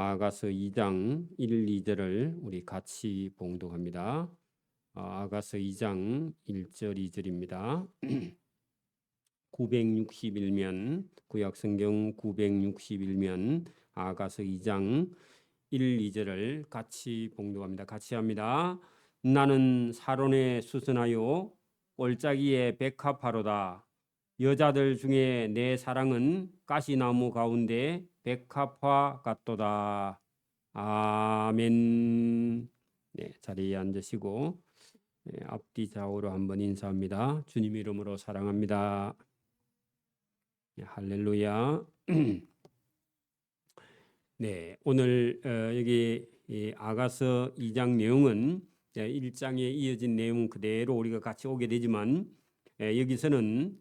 아가서 2장 1, 2절을 우리 같이 봉독합니다. 아가서 2장 1절 2절입니다. 961면 구약성경 961면 아가서 2장 1, 2절을 같이 봉독합니다. 같이 합니다. 나는 사론에 수선하여 올짜기에 백합화로다. 여자들 중에 내 사랑은 가시나무 가운데 백합화 같도다. 아멘. 네, 자리에 앉으시고 앞뒤 좌우로 한번 인사합니다. 주님 이름으로 사랑합니다. 네, 할렐루야. 네, 오늘 여기 아가서 2장 내용은 1장에 이어진 내용 그대로 우리가 같이 오게 되지만 여기서는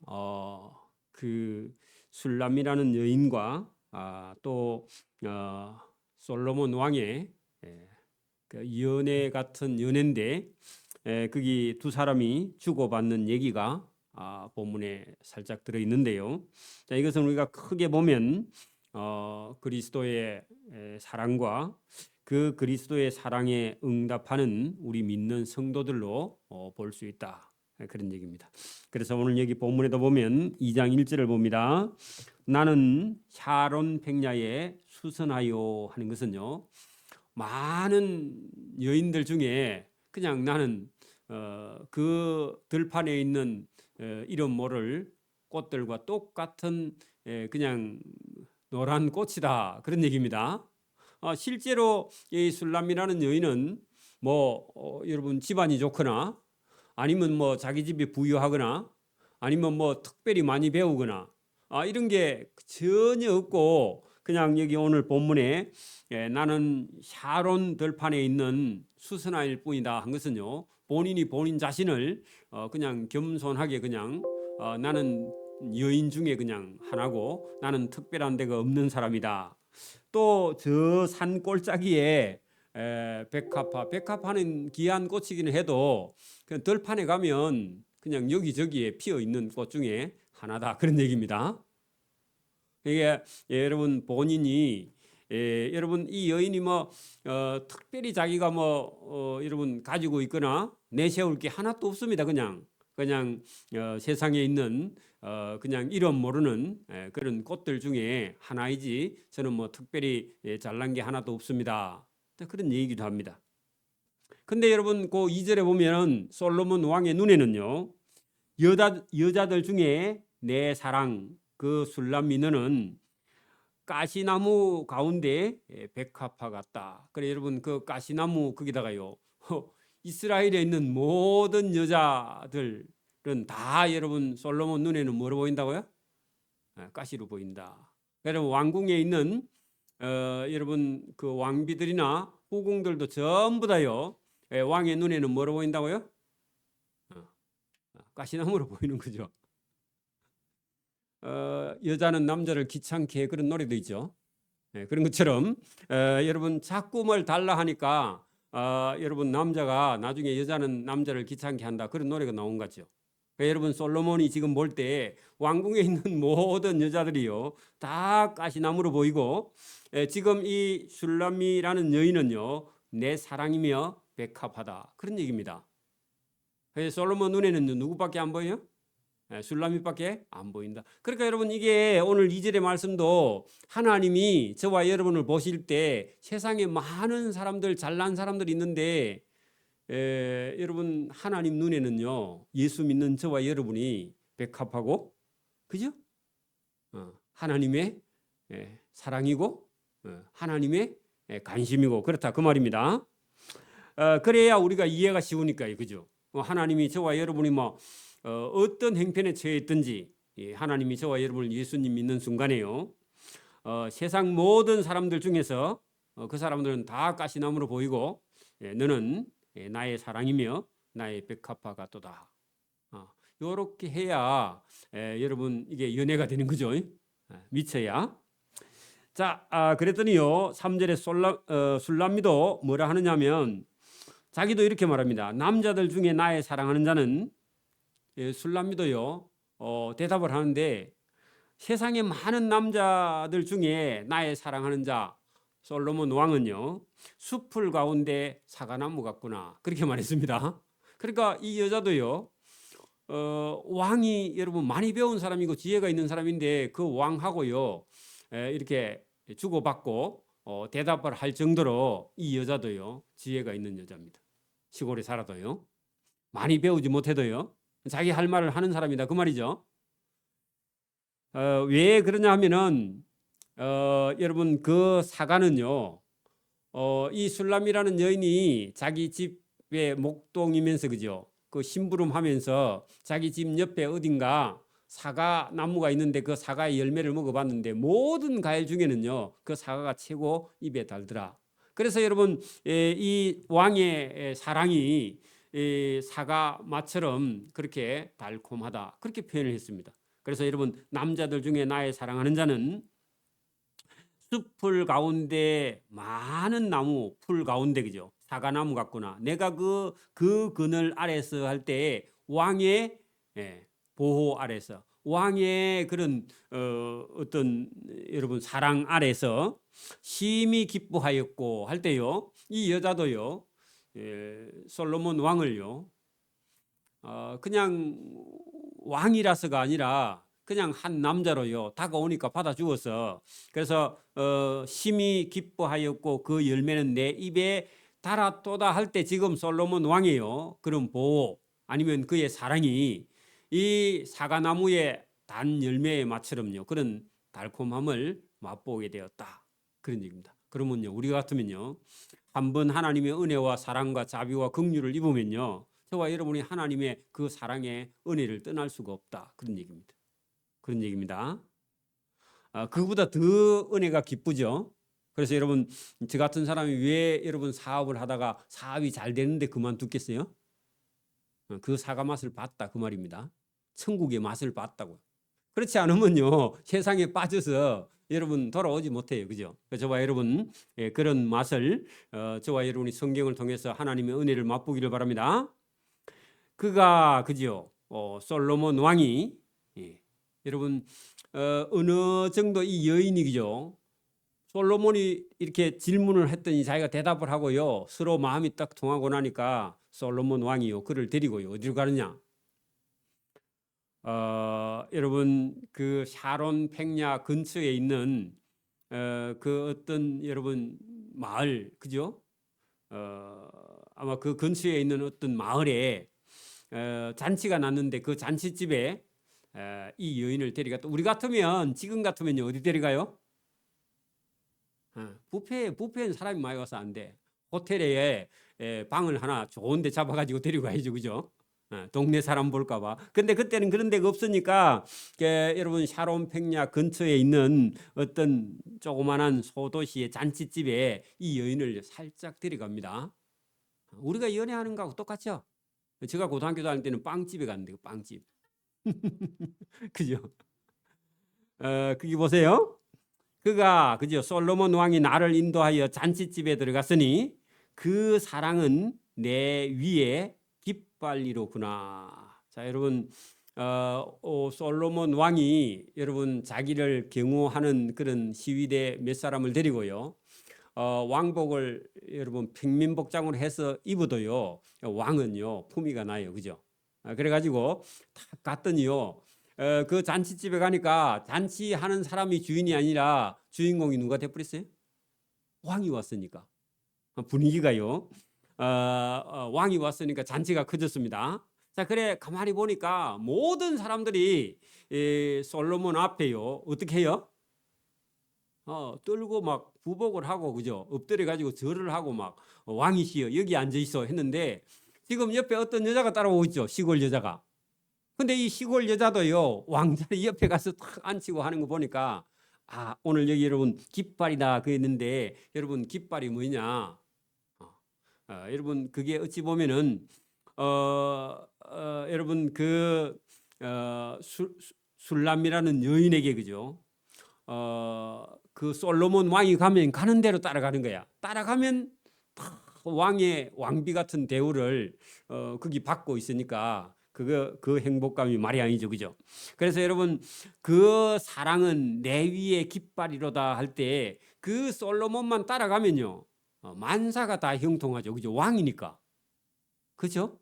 그 술람이라는 여인과 또 솔로몬 왕의 그 연애 같은 연애인데 거기 두 사람이 주고받는 얘기가 본문에 살짝 들어 있는데요. 자, 이것은 우리가 크게 보면 그리스도의 사랑과 그 그리스도의 사랑에 응답하는 우리 믿는 성도들로 볼 수 있다. 그런 얘기입니다. 그래서 오늘 여기 본문에도 보면 2장 1절을 봅니다. 나는 샤론 백야에 수선하여 하는 것은요. 많은 여인들 중에 그냥 나는 그 들판에 있는 이름 모를 꽃들과 똑같은 그냥 노란 꽃이다. 그런 얘기입니다. 실제로 이 술람이라는 여인은 여러분 집안이 좋거나 아니면 자기 집이 부유하거나 아니면 특별히 많이 배우거나 이런 게 전혀 없고 그냥 여기 오늘 본문에 나는 샤론 들판에 있는 수선아일 뿐이다 한 것은요. 본인이 본인 자신을 그냥 겸손하게 그냥 나는 여인 중에 그냥 하나고 나는 특별한 데가 없는 사람이다. 또 저 산 골짜기에 백합화는 귀한 꽃이기는 해도 그 들판에 가면 그냥 여기저기에 피어 있는 꽃 중에 하나다 그런 얘기입니다. 이게 여러분 본인이 여러분 이 여인이 특별히 자기가 여러분 가지고 있거나 내세울 게 하나도 없습니다. 그냥 세상에 있는 그냥 이름 모르는 그런 꽃들 중에 하나이지 저는 특별히 잘난 게 하나도 없습니다. 그런 얘기도 합니다. 근데 여러분 그 2절에 보면 솔로몬 왕의 눈에는요 여자들 중에 내 사랑 그 술람이 너는 가시나무 가운데 백합화 같다. 그래 여러분 그 가시나무 거기다가요 이스라엘에 있는 모든 여자들은 다 여러분 솔로몬 눈에는 뭐로 보인다고요? 가시로 보인다. 여러분 왕궁에 있는 여러분 그 왕비들이나 후궁들도 전부 다요 왕의 눈에는 뭐로 보인다고요? 가시나무로 보이는 거죠. 여자는 남자를 귀찮게 해 그런 노래도 있죠. 그런 것처럼 여러분 자꾸 달라 하니까 여러분 남자가 나중에 여자는 남자를 귀찮게 한다 그런 노래가 나온 거죠. 여러분 솔로몬이 지금 볼 때 왕궁에 있는 모든 여자들이요 다 가시나무로 보이고 지금 이 술람이라는 여인은요 내 사랑이며 백합하다 그런 얘기입니다. 솔로몬 눈에는 누구밖에 안 보여요? 술람이밖에 안 보인다. 그러니까 여러분 이게 오늘 2절의 말씀도 하나님이 저와 여러분을 보실 때 세상에 많은 사람들 잘난 사람들이 있는데 여러분 하나님 눈에는요 예수 믿는 저와 여러분이 백합하고 그죠? 하나님의 사랑이고 하나님의 관심이고 그렇다 그 말입니다. 그래야 우리가 이해가 쉬우니까요. 그죠? 하나님이 저와 여러분이 어떤 행편에 처해 있든지 하나님이 저와 여러분을 예수님 믿는 순간에요 세상 모든 사람들 중에서 그 사람들은 다 가시나무로 보이고 너는 나의 사랑이며 나의 백합화 같도다. 이렇게 해야 여러분 이게 연애가 되는 거죠. 미쳐야. 자, 그랬더니요 3절에 술람미도 뭐라 하느냐면 자기도 이렇게 말합니다. 남자들 중에 나의 사랑하는 자는 술람미도요 대답을 하는데 세상에 많은 남자들 중에 나의 사랑하는 자 솔로몬 왕은요, 숲풀 가운데 사과나무 같구나 그렇게 말했습니다. 그러니까 이 여자도요, 왕이 여러분 많이 배운 사람이고 지혜가 있는 사람인데 그 왕하고요, 이렇게 주고받고 대답을 할 정도로 이 여자도요 지혜가 있는 여자입니다. 시골에 살아도요, 많이 배우지 못해도요 자기 할 말을 하는 사람이다 그 말이죠. 왜 그러냐 하면은 여러분 그 사과는요, 이 술람이라는 여인이 자기 집의 목동이면서 그죠, 그 심부름하면서 자기 집 옆에 어딘가 사과 나무가 있는데 그 사과의 열매를 먹어봤는데 모든 과일 중에는요 그 사과가 최고 입에 달더라. 그래서 여러분 이 왕의 사랑이 사과 맛처럼 그렇게 달콤하다 그렇게 표현을 했습니다. 그래서 여러분 남자들 중에 나의 사랑하는 자는 숲풀 가운데 많은 나무 풀 가운데 그죠, 사과나무 같구나. 내가 그 그늘 아래서 할 때 왕의 보호 아래서 왕의 그런 어떤 여러분 사랑 아래서 심히 기뻐하였고 할 때요, 이 여자도요 솔로몬 왕을요 그냥 왕이라서가 아니라 그냥 한 남자로요 다가오니까 받아 주었어. 그래서 심히 기뻐하였고 그 열매는 내 입에 달았도다 할 때 지금 솔로몬 왕이요 그런 보호 아니면 그의 사랑이 이 사과나무의 단 열매의 맛처럼요 그런 달콤함을 맛보게 되었다 그런 얘기입니다. 그러면요 우리 같으면요 한번 하나님의 은혜와 사랑과 자비와 긍휼을 입으면요 저와 여러분이 하나님의 그 사랑의 은혜를 떠날 수가 없다 그런 얘기입니다. 그런 얘기입니다. 그보다 더 은혜가 기쁘죠. 그래서 여러분 저 같은 사람이 왜 여러분 사업을 하다가 사업이 잘 되는데 그만두겠어요? 그 사과 맛을 봤다 그 말입니다. 천국의 맛을 봤다고. 그렇지 않으면요 세상에 빠져서 여러분 돌아오지 못해요, 그죠? 저와 여러분 그런 맛을 저와 여러분이 성경을 통해서 하나님의 은혜를 맛보기를 바랍니다. 그가 그죠? 솔로몬 왕이 여러분 어느 정도 이 여인이 그죠? 솔로몬이 이렇게 질문을 했더니 자기가 대답을 하고요 서로 마음이 딱 통하고 나니까 솔로몬 왕이요 그를 데리고요 어디로 가느냐? 여러분 그 샤론 백야 근처에 있는 그 어떤 여러분 마을 그죠? 아마 그 근처에 있는 어떤 마을에 잔치가 났는데 그 잔치집에 이 여인을 데려갔다. 우리 같으면 지금 같으면요 어디 데려가요? 뷔페는 사람이 많이 와서 안 돼. 호텔에 방을 하나 좋은데 잡아가지고 데려가야죠, 그죠? 동네 사람 볼까봐. 근데 그때는 그런 데가 없으니까 여러분 샤론 백야 근처에 있는 어떤 조그만한 소도시의 잔치집에 이 여인을 살짝 데려갑니다. 우리가 연애하는 거하고 똑같죠? 제가 고등학교 다닐 때는 빵집에 갔는데 빵집. 그죠? 그게 보세요. 그가 그죠? 솔로몬 왕이 나를 인도하여 잔치집에 들어갔으니 그 사랑은 내 위에 깃발이로구나. 자, 여러분 솔로몬 왕이 여러분 자기를 경호하는 그런 시위대 몇 사람을 데리고요. 왕복을 여러분 평민복장으로 해서 입어도요 왕은요 품위가 나요, 그죠? 그래가지고 딱 갔더니요 그 잔치집에 가니까 잔치하는 사람이 주인이 아니라 주인공이 누가 돼버렸어요? 왕이 왔으니까 분위기가요 왕이 왔으니까 잔치가 커졌습니다. 자, 그래 가만히 보니까 모든 사람들이 솔로몬 앞에요 어떻게 해요? 떨고 막 부복을 하고 그죠? 엎드려 가지고 절을 하고 막 왕이시여 여기 앉아 있어 했는데 지금 옆에 어떤 여자가 따라오고 있죠. 시골 여자가. 근데 이 시골 여자도요 왕자리 옆에 가서 탁 앉히고 하는 거 보니까 오늘 여기 여러분 깃발이다 그랬는데 여러분 깃발이 뭐냐? 여러분 그게 어찌 보면은 여러분 그 술람이라는 여인에게 그죠? 그 솔로몬 왕이 가면 가는 대로 따라가는 거야. 따라가면 왕의 왕비 같은 대우를 거기 받고 있으니까 그 행복감이 말이 아니죠, 그죠? 그래서 여러분 그 사랑은 내 위에 깃발이로다 할 때 그 솔로몬만 따라가면요, 만사가 다 형통하죠. 그죠? 왕이니까. 그죠?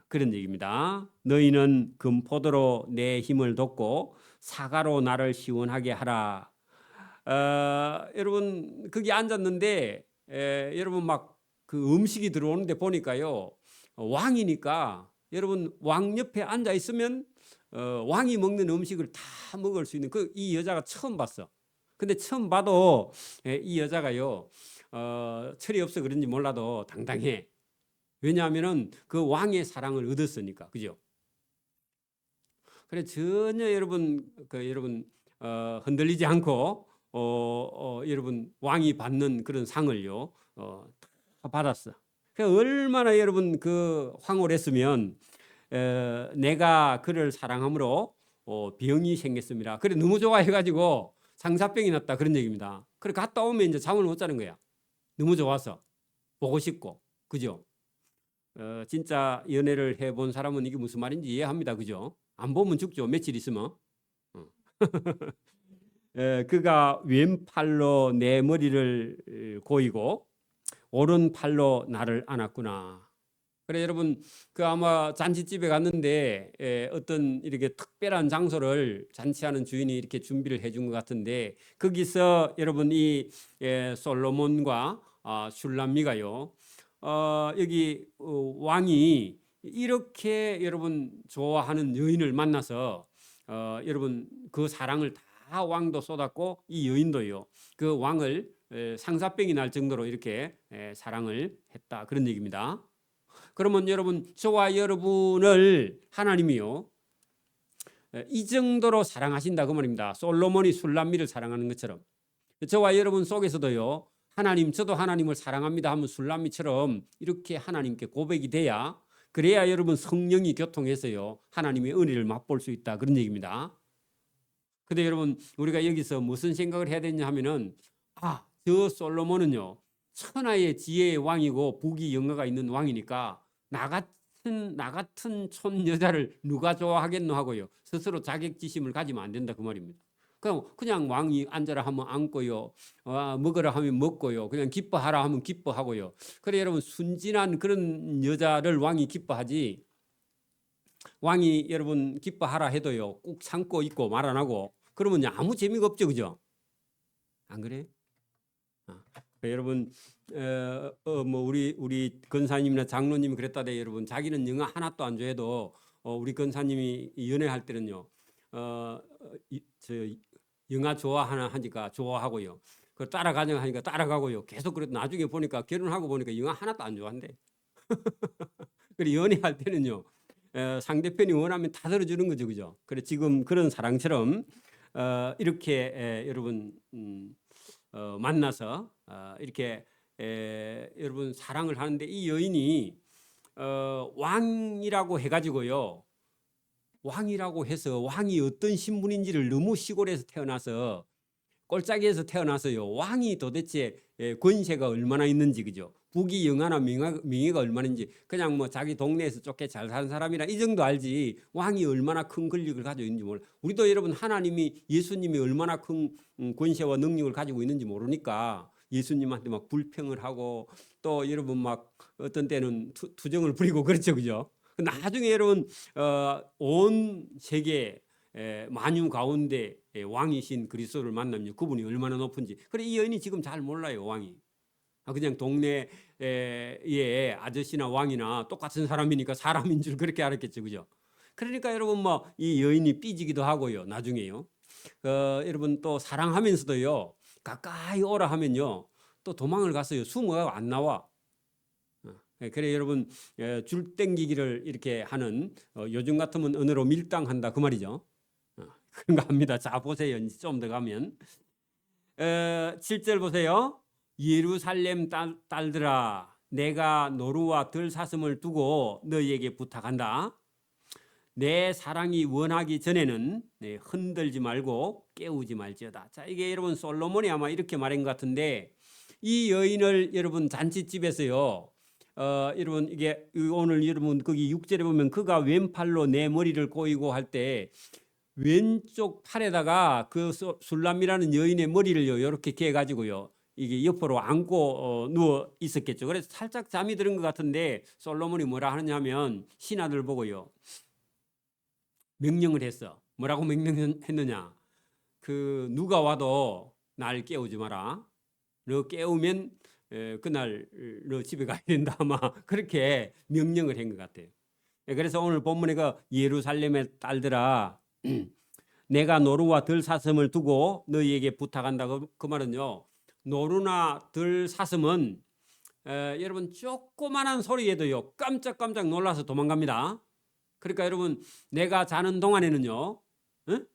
그런 얘기입니다. 너희는 금포도로 내 힘을 돋고 사과로 나를 시원하게 하라. 여러분 거기 앉았는데 여러분 막 그 음식이 들어오는데 보니까요, 왕이니까 여러분 왕 옆에 앉아 있으면 왕이 먹는 음식을 다 먹을 수 있는 이 여자가 처음 봤어. 근데 처음 봐도 이 여자가요, 철이 없어 그런지 몰라도 당당해. 왜냐하면은 그 왕의 사랑을 얻었으니까. 그죠? 그래 전혀 여러분 여러분 흔들리지 않고 여러분 왕이 받는 그런 상을요 다 받았어. 얼마나 여러분 황홀했으면 내가 그를 사랑함으로 병이 생겼습니다. 그래 너무 좋아해가지고 상사병이 났다 그런 얘기입니다. 그래 갔다 오면 이제 잠을 못 자는 거야. 너무 좋아서 보고 싶고. 그죠? 진짜 연애를 해본 사람은 이게 무슨 말인지 이해합니다. 그죠? 안 보면 죽죠. 며칠 있으면. 그가 왼팔로 내 머리를 고이고 오른팔로 나를 안았구나. 그래 여러분 아마 잔치집에 갔는데 어떤 이렇게 특별한 장소를 잔치하는 주인이 이렇게 준비를 해준 것 같은데 거기서 여러분 이 솔로몬과 슐람미가요 여기 왕이 이렇게 여러분 좋아하는 여인을 만나서 여러분 그 사랑을 다 왕도 쏟았고 이 여인도요 그 왕을 상사병이 날 정도로 이렇게 사랑을 했다 그런 얘기입니다. 그러면 여러분 저와 여러분을 하나님이요 이 정도로 사랑하신다 그 말입니다. 솔로몬이 슐람미를 사랑하는 것처럼 저와 여러분 속에서도요 하나님 저도 하나님을 사랑합니다 하면 슐람미처럼 이렇게 하나님께 고백이 돼야 그래야 여러분 성령이 교통해서요 하나님의 은혜를 맛볼 수 있다 그런 얘기입니다. 근데 여러분 우리가 여기서 무슨 생각을 해야 되냐 하면은 저 솔로몬은요 천하의 지혜의 왕이고 부귀 영화가 있는 왕이니까 나 같은 촌 여자를 누가 좋아하겠노 하고요 스스로 자격지심을 가지면 안 된다 그 말입니다. 그냥 왕이 앉아라 하면 앉고요, 먹으라 하면 먹고요, 그냥 기뻐하라 하면 기뻐하고요. 그래 여러분 순진한 그런 여자를 왕이 기뻐하지. 왕이 여러분 기뻐하라 해도요 꾹 참고 있고 말 안 하고 그러면 아무 재미가 없죠, 그죠? 안 그래? 여러분 뭐 우리 건사님이나 장로님이 그랬다대 여러분 자기는 영화 하나도 안 좋아해도 우리 건사님이 연애할 때는요 저 영화 좋아하나 하니까 좋아하고요. 그 따라가자 하니까 따라가고요. 계속 그래도 나중에 보니까 결혼하고 보니까 영화 하나도 안 좋아한대. 그래 연애할 때는요 상대편이 원하면 다 들어주는 거죠, 그죠? 그래 지금 그런 사랑처럼 이렇게 여러분 만나서 이렇게 여러분 사랑을 하는데 이 여인이 왕이라고 해가지고요. 왕이라고 해서 왕이 어떤 신분인지를 너무 시골에서 태어나서 꼴짜기에서 태어나서요. 왕이 도대체 권세가 얼마나 있는지 그죠? 부귀 영화나 명예가 얼마나 있는지 그냥 뭐 자기 동네에서 좁게 잘 사는 사람이라 이 정도 알지 왕이 얼마나 큰 권력을 가지고 있는지 몰라. 우리도 여러분 하나님이 예수님이 얼마나 큰 권세와 능력을 가지고 있는지 모르니까 예수님한테 막 불평을 하고 또 여러분 막 어떤 때는 투정을 부리고 그렇죠, 그죠? 나중에 여러분 온 세계 만유 가운데 왕이신 그리스도를 만나면 그분이 얼마나 높은지. 그래 이 여인이 지금 잘 몰라요 왕이. 그냥 동네의 아저씨나 왕이나 똑같은 사람이니까 사람인 줄 그렇게 알았겠죠, 그죠? 그러니까 여러분 뭐 이 여인이 삐지기도 하고요 나중에요. 여러분 또 사랑하면서도요 가까이 오라 하면요 또 도망을 갔어요. 숨어가 안 나와. 그래 여러분 줄 땡기기를 이렇게 하는 요즘 같으면 언어로 밀당한다 그 말이죠. 그런 거 합니다. 자 보세요. 좀 더 가면 7절 보세요. 예루살렘 딸들아 내가 노루와 들사슴을 두고 너희에게 부탁한다. 내 사랑이 원하기 전에는 흔들지 말고 깨우지 말지어다. 자 이게 여러분 솔로몬이 아마 이렇게 말한 것 같은데 이 여인을 여러분 잔치집에서요 여러분 이게 오늘 여러분 거기 6절에 보면 그가 왼팔로 내 머리를 꼬이고 할 때 왼쪽 팔에다가 그 술람이라는 여인의 머리를요 이렇게 개어 가지고요 이게 옆으로 안고 누워 있었겠죠. 그래서 살짝 잠이 드는 것 같은데 솔로몬이 뭐라 하느냐면 신하들 보고요 명령을 했어. 뭐라고 명령했느냐? 그 누가 와도 날 깨우지 마라. 너 깨우면 그날 너 집에 가야 된다 아마 그렇게 명령을 한 것 같아요. 그래서 오늘 본문에 그 예루살렘의 딸들아 내가 노루와 들사슴을 두고 너희에게 부탁한다. 그 말은요 노루나 들사슴은 여러분 조그만한 소리에도요 깜짝깜짝 놀라서 도망갑니다. 그러니까 여러분 내가 자는 동안에는요 응?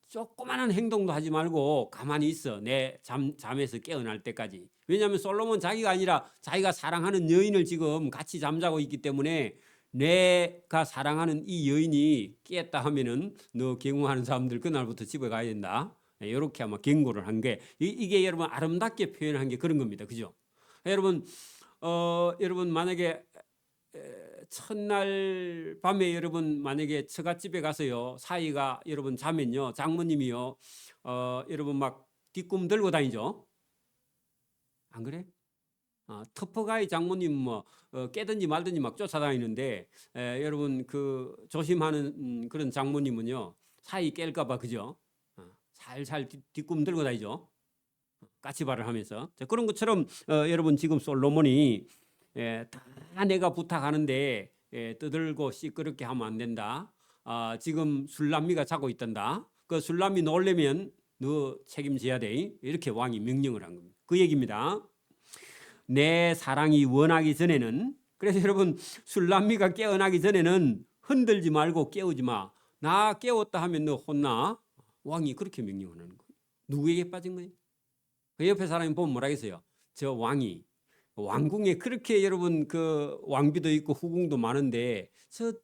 조그만한 행동도 하지 말고 가만히 있어. 내 잠에서 깨어날 때까지. 왜냐하면 솔로몬 자기가 아니라 자기가 사랑하는 여인을 지금 같이 잠자고 있기 때문에 내가 사랑하는 이 여인이 깼다 하면은 너 경호하는 사람들 그날부터 집에 가야 된다. 이렇게 아마 경고를 한 게 이게 여러분 아름답게 표현한 게 그런 겁니다. 그죠? 여러분 여러분 만약에 첫날 밤에 여러분 만약에 처갓집에 가서요 사이가 여러분 자면요 장모님이요 여러분 막 뒷꿈 들고 다니죠. 안 그래? 터프가이 장모님 뭐 깨든지 말든지 막 쫓아다니는데 여러분 그 조심하는 그런 장모님은요 사이 깰까봐 그죠? 살살 뒷꿈 들고 다니죠. 까치발을 하면서 자, 그런 것처럼 여러분 지금 솔로몬이 다 내가 부탁하는데 떠들고 시끄럽게 하면 안 된다. 지금 술람미가 자고 있단다. 그 술람미 놀려면 너 책임져야 돼. 이렇게 왕이 명령을 한 겁니다. 그 얘기입니다. 내 사랑이 원하기 전에는 그래서 여러분 술람미가 깨어나기 전에는 흔들지 말고 깨우지 마. 나 깨웠다 하면 너 혼나. 왕이 그렇게 명령을 하는 거예요. 누구에게 빠진 거예요? 그 옆에 사람이 보면 뭐라 했어요? 저 왕이 왕궁에 그렇게 여러분 그 왕비도 있고 후궁도 많은데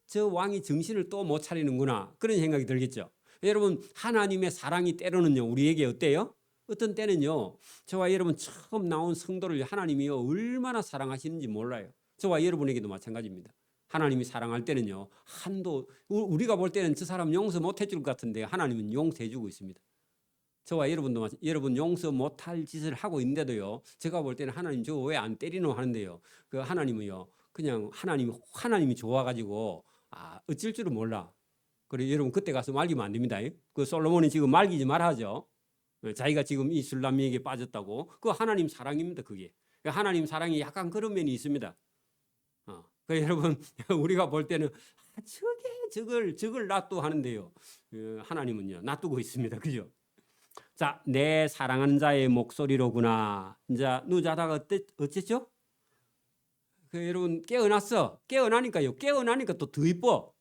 저 왕이 정신을 또 못 차리는구나 그런 생각이 들겠죠. 여러분 하나님의 사랑이 때로는요 우리에게 어때요? 어떤 때는요 저와 여러분 처음 나온 성도를 하나님이요 얼마나 사랑하시는지 몰라요. 저와 여러분에게도 마찬가지입니다. 하나님이 사랑할 때는요 한도 우리가 볼 때는 저 사람 용서 못 해줄 것 같은데 하나님은 용서해 주고 있습니다. 저와 여러분도 여러분 용서 못할 짓을 하고 있는데도요. 제가 볼 때는 하나님 저 왜 안 때리노 하는데요. 그 하나님은요. 그냥 하나님이 좋아가지고 어쩔 줄은 몰라. 그래 여러분 그때 가서 말리면 안 됩니다. 그 솔로몬이 지금 말리지 말아죠. 자기가 지금 이 술람미에게 빠졌다고. 그 하나님 사랑입니다. 그게 하나님 사랑이 약간 그런 면이 있습니다. 그 여러분 우리가 볼 때는 저걸 놔둬 하는데요. 하나님은요 놔두고 있습니다. 그죠? 자, 내 사랑하는 자의 목소리로구나. 이제 누자다가 어쨌죠? 여러분 깨어났어. 깨어나니까 또 더 이뻐.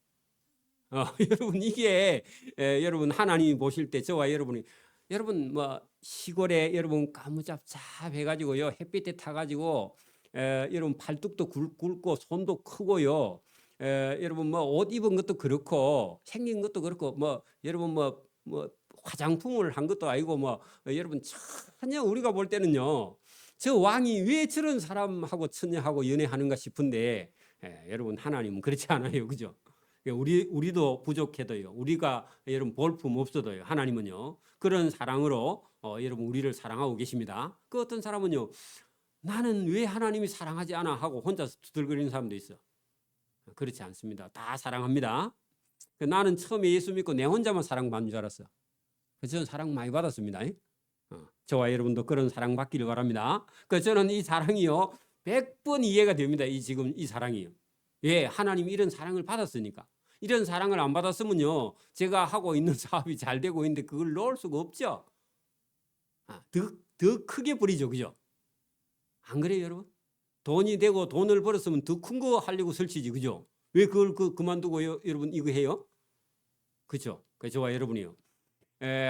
여러분 이게 여러분 하나님이 보실 때 저와 여러분 뭐 시골에 여러분 까무잡잡해가지고요 햇빛에 타가지고 여러분 팔뚝도 굵고 손도 크고요. 여러분 뭐 옷 입은 것도 그렇고 생긴 것도 그렇고 뭐 여러분 뭐 화장품을 한 것도 아니고 뭐 여러분 전혀 우리가 볼 때는요 저 왕이 왜 저런 사람하고 처녀하고 연애하는가 싶은데 여러분 하나님은 그렇지 않아요. 그죠? 우리도 부족해도요 우리가 여러분 볼품 없어도요 하나님은요 그런 사랑으로 여러분 우리를 사랑하고 계십니다. 그 어떤 사람은요 나는 왜 하나님이 사랑하지 않아 하고 혼자서 두들거리는 사람도 있어. 그렇지 않습니다. 다 사랑합니다. 나는 처음에 예수 믿고 내 혼자만 사랑받는 줄 알았어. 저는 사랑 많이 받았습니다. 저와 여러분도 그런 사랑 받기를 바랍니다. 저는 이 사랑이요 100번 이해가 됩니다. 지금 이 사랑이요. 예, 하나님이 이런 사랑을 받았으니까. 이런 사랑을 안 받았으면요 제가 하고 있는 사업이 잘 되고 있는데 그걸 놓을 수가 없죠. 더 크게 버리죠. 그죠? 안 그래요 여러분? 돈이 되고 돈을 벌었으면 더 큰 거 하려고 설치지. 그죠? 왜 그걸 그만두고 여러분 이거 해요? 그죠? 저와 여러분이요.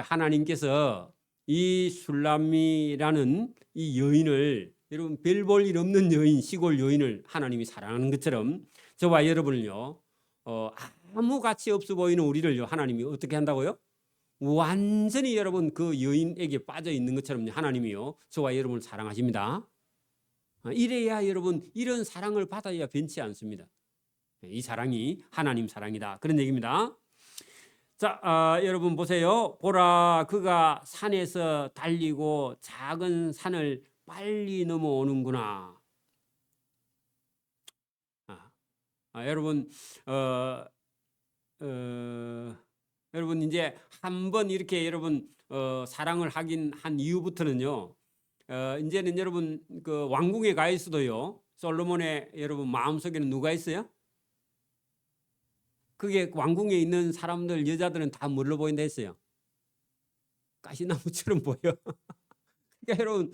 하나님께서 이 술람미라는 이 여인을 여러분 별 볼 일 없는 여인 시골 여인을 하나님이 사랑하는 것처럼 저와 여러분을요 아무 가치 없어 보이는 우리를요 하나님이 어떻게 한다고요? 완전히 여러분 그 여인에게 빠져 있는 것처럼 하나님이요 저와 여러분을 사랑하십니다. 이래야 여러분 이런 사랑을 받아야 변치 않습니다. 이 사랑이 하나님 사랑이다 그런 얘기입니다. 자, 여러분 보세요. 보라, 그가 산에서 달리고 작은 산을 빨리 넘어오는구나. 여러분, 어, 여러분 이제 한번 이렇게 여러분 사랑을 하긴 한 이후부터는요. 이제는 여러분 그 왕궁에 가 있어도요. 솔로몬의 여러분 마음속에는 누가 있어요? 그게 왕궁에 있는 사람들 여자들은 다 뭘로 보인다 했어요? 가시나무처럼 보여. 그러니까 여러분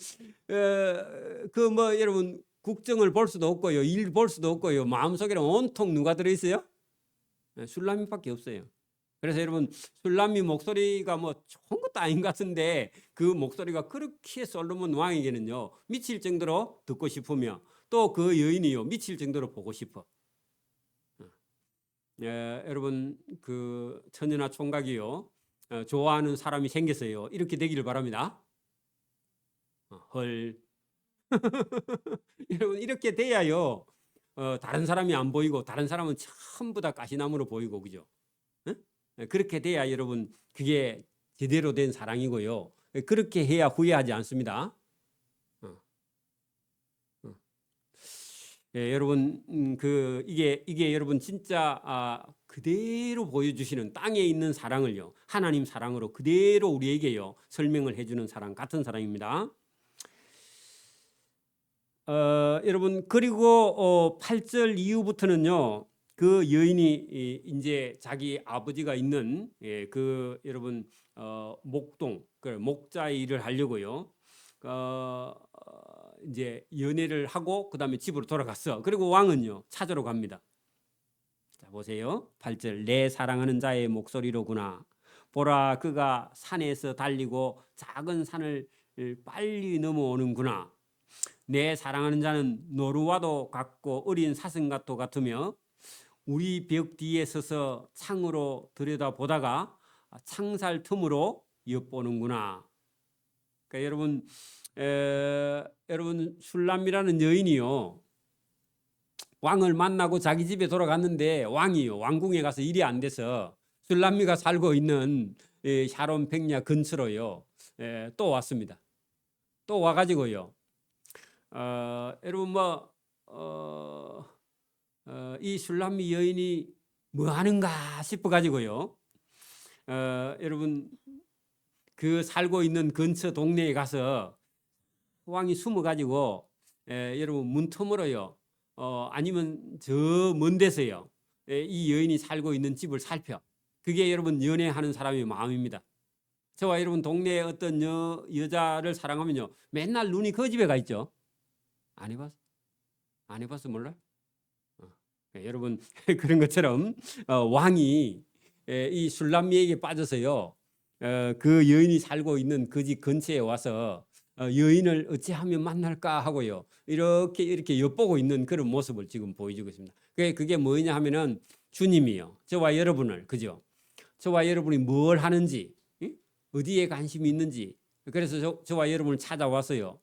그 뭐 여러분 국정을 볼 수도 없고요. 일 볼 수도 없고요. 마음속에는 온통 누가 들어 있어요? 술람이밖에 없어요. 그래서 여러분 술람이 목소리가 뭐 좋은 것도 아닌 것 같은데 그 목소리가 그렇게 솔로몬 왕에게는요 미칠 정도로 듣고 싶으며 또 그 여인이요 미칠 정도로 보고 싶어. 여러분 그 처녀나 총각이요 좋아하는 사람이 생겼어요. 이렇게 되기를 바랍니다. 헐. 여러분 이렇게 돼야요 다른 사람이 안 보이고 다른 사람은 전부 다 가시나무로 보이고 그죠? 그렇게 돼야 여러분 그게 제대로 된 사랑이고요. 그렇게 해야 후회하지 않습니다. 여러분 이게 여러분 진짜 그대로 보여주시는 땅에 있는 사랑을요 하나님 사랑으로 그대로 우리에게요 설명을 해주는 사랑 같은 사랑입니다. 여러분 그리고 8절 이후부터는요 그 여인이 이제 자기 아버지가 있는 그 여러분 목동 그 목자의 일을 하려고요 이제 연애를 하고 그 다음에 집으로 돌아갔어. 그리고 왕은요 찾으러 갑니다. 자 보세요 8절 내 사랑하는 자의 목소리로구나. 보라 그가 산에서 달리고 작은 산을 빨리 넘어오는구나. 내 사랑하는 자는 노루와도 같고 어린 사슴과도 같으며 우리 벽 뒤에 서서 창으로 들여다보다가 창살 틈으로 엿보는구나. 그러니까 여러분 술람이라는 여인이요 왕을 만나고 자기 집에 돌아갔는데 왕이요 왕궁에 가서 일이 안 돼서 술람미가 살고 있는 샤론 백야 근처로요 또 왔습니다. 또 와가지고요 여러분 이 술람미 여인이 뭐 하는가 싶어 가지고요 여러분 그 살고 있는 근처 동네에 가서 왕이 숨어 가지고 여러분 문틈으로요 아니면 저 먼 데서요 이 여인이 살고 있는 집을 살펴. 그게 여러분 연애하는 사람의 마음입니다. 저와 여러분 동네에 어떤 여자를 사랑하면요 맨날 눈이 그 집에 가 있죠. 안 해봤어? 안 해봤어 몰라? 여러분 그런 것처럼 왕이 이 술람미에게 빠져서요 그 여인이 살고 있는 그 집 근처에 와서 여인을 어찌하면 만날까 하고요 이렇게 엿보고 있는 그런 모습을 지금 보여주고 있습니다. 그게 뭐냐 하면은 주님이요 저와 여러분을 그죠? 저와 여러분이 뭘 하는지 어디에 관심이 있는지 그래서 저와 여러분을 찾아와서요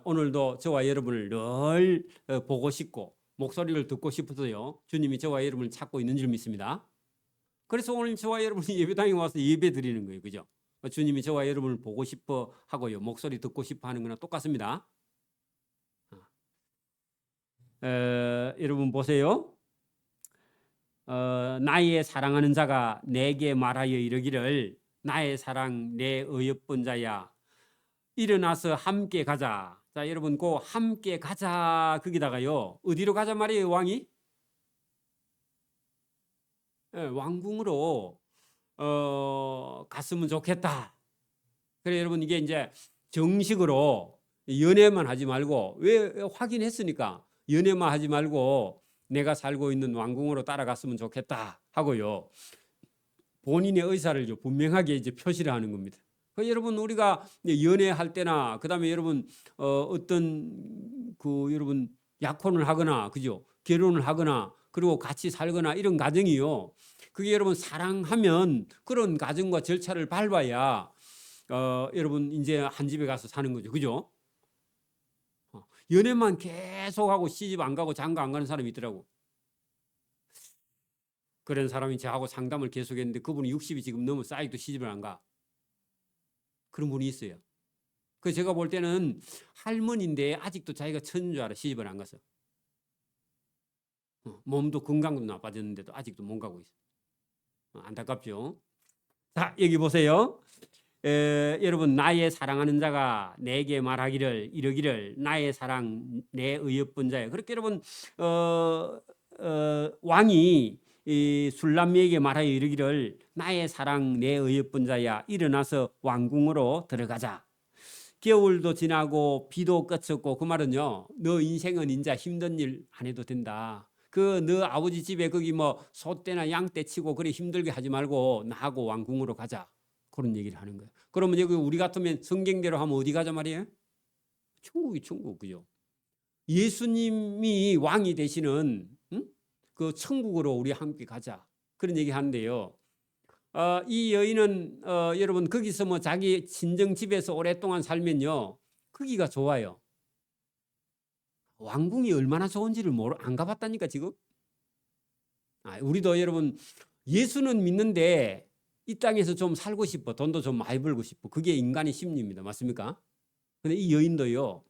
오늘도 저와 여러분을 늘 보고 싶고 목소리를 듣고 싶어서요 주님이 저와 여러분을 찾고 있는 줄 믿습니다. 그래서 오늘 저와 여러분이 예배당에 와서 예배 드리는 거예요. 그죠? 주님이 저와 여러분을 보고 싶어 하고요 목소리 듣고 싶어 하는 거나 똑같습니다. 여러분 보세요. 나의 사랑하는 자가 내게 말하여 이르기를 나의 사랑 내 어여쁜 자야 일어나서 함께 가자. 자 여러분 그 함께 가자 거기다가요 어디로 가자 말이에요 왕이? 왕궁으로 갔으면 좋겠다. 그래 여러분 이게 이제 정식으로 연애만 하지 말고 왜 확인했으니까 연애만 하지 말고 내가 살고 있는 왕궁으로 따라갔으면 좋겠다 하고요 본인의 의사를 분명하게 이제 표시를 하는 겁니다. 여러분 우리가 연애할 때나 그다음에 여러분 어떤 그 여러분 약혼을 하거나 그죠 결혼을 하거나 그리고 같이 살거나 이런 가정이요 그게 여러분 사랑하면 그런 가정과 절차를 밟아야 여러분 이제 한 집에 가서 사는 거죠 그죠? 연애만 계속하고 시집 안 가고 장가 안 가는 사람이 있더라고. 그런 사람이 저하고 상담을 계속했는데 그분이 60이 지금 넘어 쌓이도 시집을 안 가. 그런 분이 있어요. 그 제가 볼 때는 할머니인데 아직도 자기가 천인 줄 알아 시집을 안 가서. 몸도 건강도 나빠졌는데도 아직도 못 가고 있어. 안타깝죠. 자, 여기 보세요. 여러분, 나의 사랑하는 자가 내게 말하기를 이르기를 나의 사랑 내 의협본 자야. 그렇게 여러분 왕이 이 술람미에게 말하여 이르기를 나의 사랑 내 의협본 자야 일어나서 왕궁으로 들어가자. 겨울도 지나고 비도 그쳤고 그 말은요. 너 인생은 인자 힘든 일 안 해도 된다. 그 너 아버지 집에 거기 뭐 소떼나 양떼 치고 그래 힘들게 하지 말고 나하고 왕궁으로 가자. 그런 얘기를 하는 거예요. 그러면 여기 우리 같으면 성경대로 하면 어디 가자 말이에요? 천국이 천국 그죠? 예수님이 왕이 되시는 그 천국으로 우리 함께 가자. 그런 얘기 하는데요. 이 여인은 여러분 거기서 뭐 자기 친정 집에서 오랫동안 살면요. 거기가 좋아요. 왕궁이 얼마나 좋은지를 안 가봤다니까 지금. 우리도 여러분 예수는 믿는데 이 땅에서 좀 살고 싶어. 돈도 좀 많이 벌고 싶어. 그게 인간의 심리입니다. 맞습니까? 근데 이 여인도요.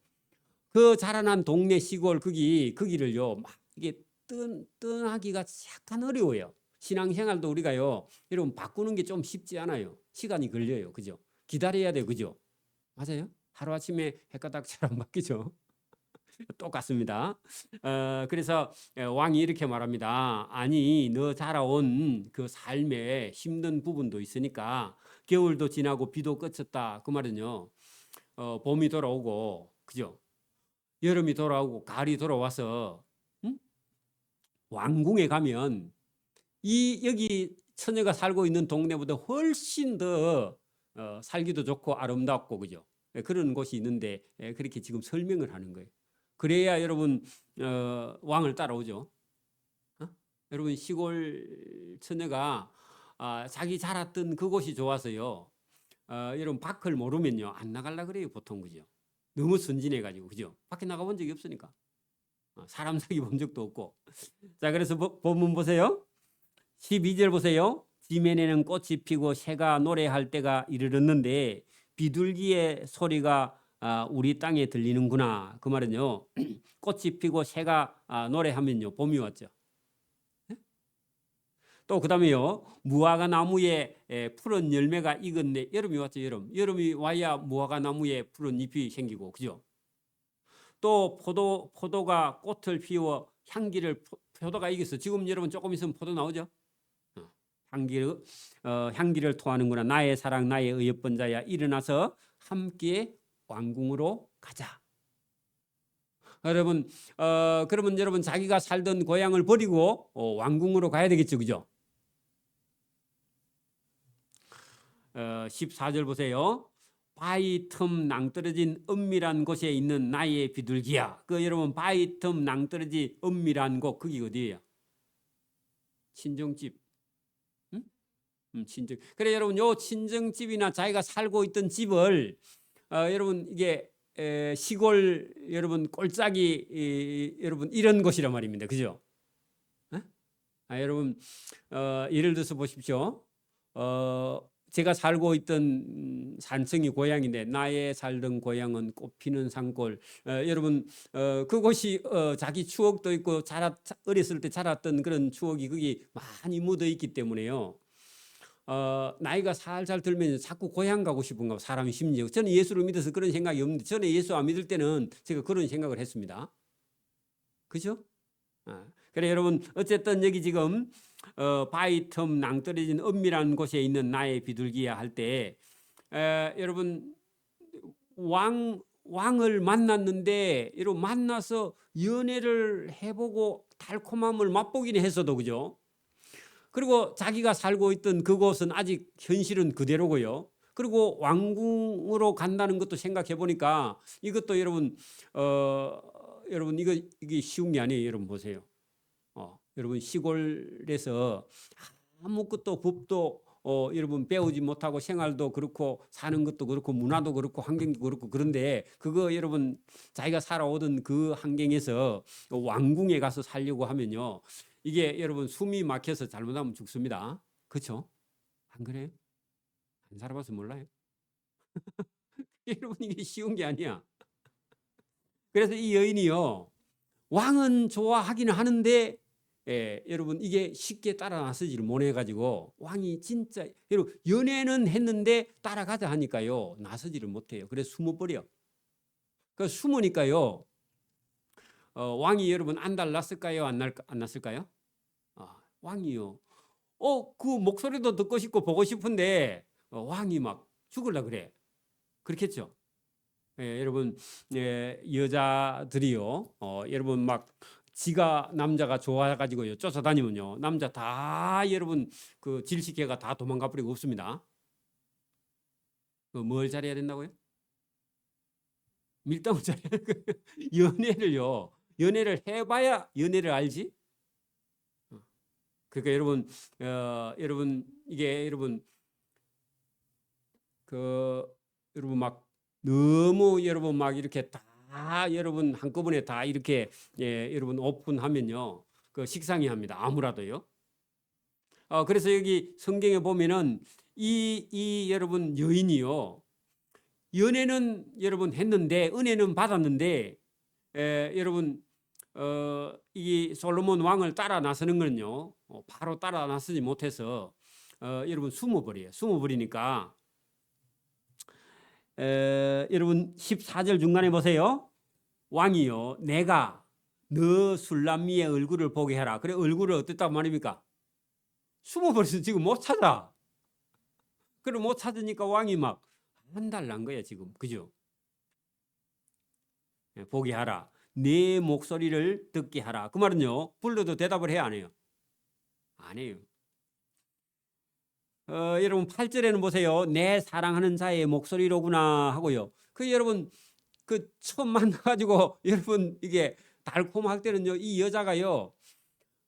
그 자라난 동네 시골 거기를요. 막 이게 떠나기가 약간 어려워요. 신앙생활도 우리가요. 여러분 바꾸는 게 좀 쉽지 않아요. 시간이 걸려요. 그죠? 기다려야 돼요. 그죠? 맞아요? 하루아침에 헷가닥 잘 안 바뀌죠. 똑같습니다. 그래서 왕이 이렇게 말합니다. 아니, 너 자라온 그 삶에 힘든 부분도 있으니까 겨울도 지나고 비도 그쳤다. 그 말은요. 봄이 돌아오고, 그죠? 여름이 돌아오고 가을이 돌아와서 왕궁에 가면 여기 처녀가 살고 있는 동네보다 훨씬 더 살기도 좋고 아름답고 그죠? 그런 곳이 있는데 그렇게 지금 설명을 하는 거예요. 그래야 여러분 왕을 따라오죠. 여러분 시골 처녀가 자기 자랐던 그곳이 좋아서요. 여러분 밖을 모르면요 안 나갈라 그래요 보통 그죠? 너무 순진해가지고 그죠? 밖에 나가본 적이 없으니까 사람 사귀 본 적도 없고. 자 그래서 본문 보세요. 12절 보세요. 지면에는 꽃이 피고 새가 노래할 때가 이르렀는데 비둘기의 소리가 우리 땅에 들리는구나. 그 말은요. 꽃이 피고 새가 노래하면요. 봄이 왔죠. 또 그다음에요. 무화과 나무에 푸른 열매가 익었네. 여름이 왔죠. 여름이 와야 무화과 나무에 푸른 잎이 생기고 그죠? 또 포도가 꽃을 피워 포도가 익었어. 지금 여러분 조금 있으면 포도 나오죠? 향기를 토하는구나. 나의 사랑 나의 의협본 자야 일어나서 함께 왕궁으로 가자. 여러분 그러면 여러분 자기가 살던 고향을 버리고 왕궁으로 가야 되겠죠. 그죠? 14절 보세요. 바위 틈 낭떠러진 은밀한 곳에 있는 나의 비둘기야. 여러분 바위 틈 낭떠러진 은밀한 곳 그게 어디예요? 친정집. 친정. 그래 여러분 요 친정집이나 자기가 살고 있던 집을 여러분 이게 시골 여러분 꼴짝이 여러분 이런 곳이란 말입니다. 그죠? 여러분 예를 들어서 보십시오. 제가 살고 있던 산청이 고향인데 나의 살던 고향은 꽃피는 산골. 여러분 그곳이 자기 추억도 있고 어렸을 때 자랐던 그런 추억이 거기 많이 묻어 있기 때문에요. 나이가 살살 들면 자꾸 고향 가고 싶은가 사람이 심리적. 저는 예수를 믿어서 그런 생각이 없는데 전에 예수 안 믿을 때는 제가 그런 생각을 했습니다. 그죠? 그래 여러분 어쨌든 여기 지금 바위 틈 낭떠러진 은밀한 곳에 있는 나의 비둘기야 할 때 여러분 왕을 만났는데 여러분 만나서 연애를 해보고 달콤함을 맛보긴 했어도 그죠? 그리고 자기가 살고 있던 그곳은 아직 현실은 그대로고요. 그리고 왕궁으로 간다는 것도 생각해 보니까 이것도 여러분 여러분 이게 쉬운 게 아니에요. 여러분 보세요. 여러분 시골에서 아무것도 법도 여러분 배우지 못하고 생활도 그렇고 사는 것도 그렇고 문화도 그렇고 환경도 그렇고 그런데 그거 여러분 자기가 살아오던 그 환경에서 왕궁에 가서 살려고 하면요. 이게 여러분 숨이 막혀서 잘못하면 죽습니다. 그렇죠? 안 그래요? 안 살아봐서 몰라요. 여러분 이게 쉬운 게 아니야. 그래서 이 여인이요. 왕은 좋아하기는 하는데 여러분 이게 쉽게 따라 나서지를 못해가지고 왕이 진짜 여러분 연애는 했는데 따라가자 하니까요 나서지를 못해요. 그래서 숨어버려. 그 숨으니까요 왕이 여러분 안달 났을까요? 안 났을까요? 왕이요. 그 목소리도 듣고 싶고 보고 싶은데 왕이 막 죽을라 그래. 그렇겠죠? 여러분 여자들이요 여러분 막 지가 남자가 좋아가지고요 쫓아다니면요 남자 다 여러분 그 질식해가 다 도망가 버리고 없습니다. 뭘 잘해야 된다고요? 밀당을 잘해야 연애를요 연애를 해봐야 연애를 알지. 그러니까 여러분 여러분 이게 여러분 그 여러분 막 너무 여러분 막 이렇게 다 여러분 한꺼번에 다 이렇게 여러분 오픈하면요 그 식상해 합니다. 아무라도요. 그래서 여기 성경에 보면은 이 여러분 여인이요 연애는 여러분 했는데 은혜는 받았는데 여러분 이 솔로몬 왕을 따라 나서는 거는요 바로 따라 나서지 못해서 여러분 숨어버려요. 숨어버리니까 여러분 14절 중간에 보세요. 왕이요 내가 너 술람미의 얼굴을 보게 해라. 그래 얼굴을 어땠다고 말입니까? 숨어버려서 지금 못 찾아. 그래 못 찾으니까 왕이 막 한달난 거야 지금. 그죠? 보게 하라. 내 목소리를 듣게 하라. 그 말은요 불러도 대답을 해야 안 해요? 안 해요. 여러분 8절에는 보세요. 내 사랑하는 자의 목소리로구나 하고요. 그 여러분 그 처음 만나가지고 여러분 이게 달콤할 때는요 이 여자가요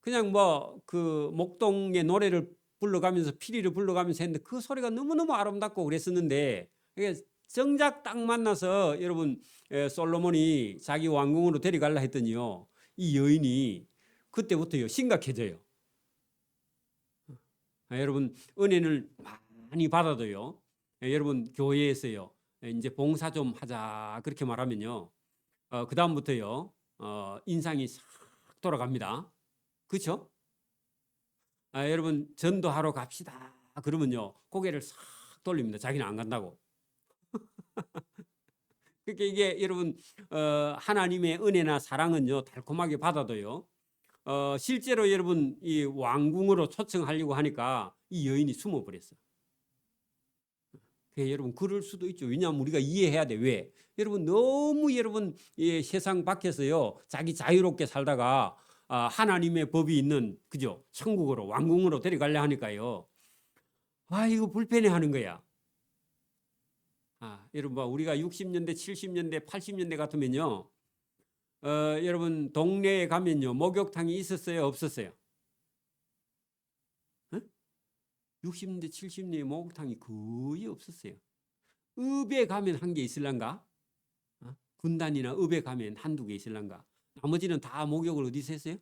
그냥 뭐 그 목동의 노래를 불러가면서 피리를 불러가면서 했는데 그 소리가 너무너무 아름답고 그랬었는데 이게 정작 딱 만나서 여러분 솔로몬이 자기 왕궁으로 데려갈라 했더니요 이 여인이 그때부터요 심각해져요. 여러분 은혜를 많이 받아도요 여러분 교회에서요 이제 봉사 좀 하자 그렇게 말하면요 그 다음부터요 인상이 싹 돌아갑니다. 그렇죠? 여러분 전도하러 갑시다 그러면요 고개를 싹 돌립니다. 자기는 안 간다고. 그러니까 이게 여러분 하나님의 은혜나 사랑은요 달콤하게 받아도요 실제로 여러분 이 왕궁으로 초청하려고 하니까 이 여인이 숨어버렸어. 여러분 그럴 수도 있죠. 왜냐하면 우리가 이해해야 돼. 왜? 여러분 너무 여러분 세상 밖에서요 자기 자유롭게 살다가 하나님의 법이 있는 그죠 천국으로 왕궁으로 데려가려 하니까요. 이거 불편해하는 거야. 여러분 봐 우리가 60년대, 70년대, 80년대 같으면요. 여러분 동네에 가면요 목욕탕이 있었어요, 없었어요? 어? 60년대, 70년대 목욕탕이 거의 없었어요. 읍에 가면 한 개 있을란가? 군단이나 읍에 가면 한두 개 있을란가? 나머지는 다 목욕을 어디서 했어요?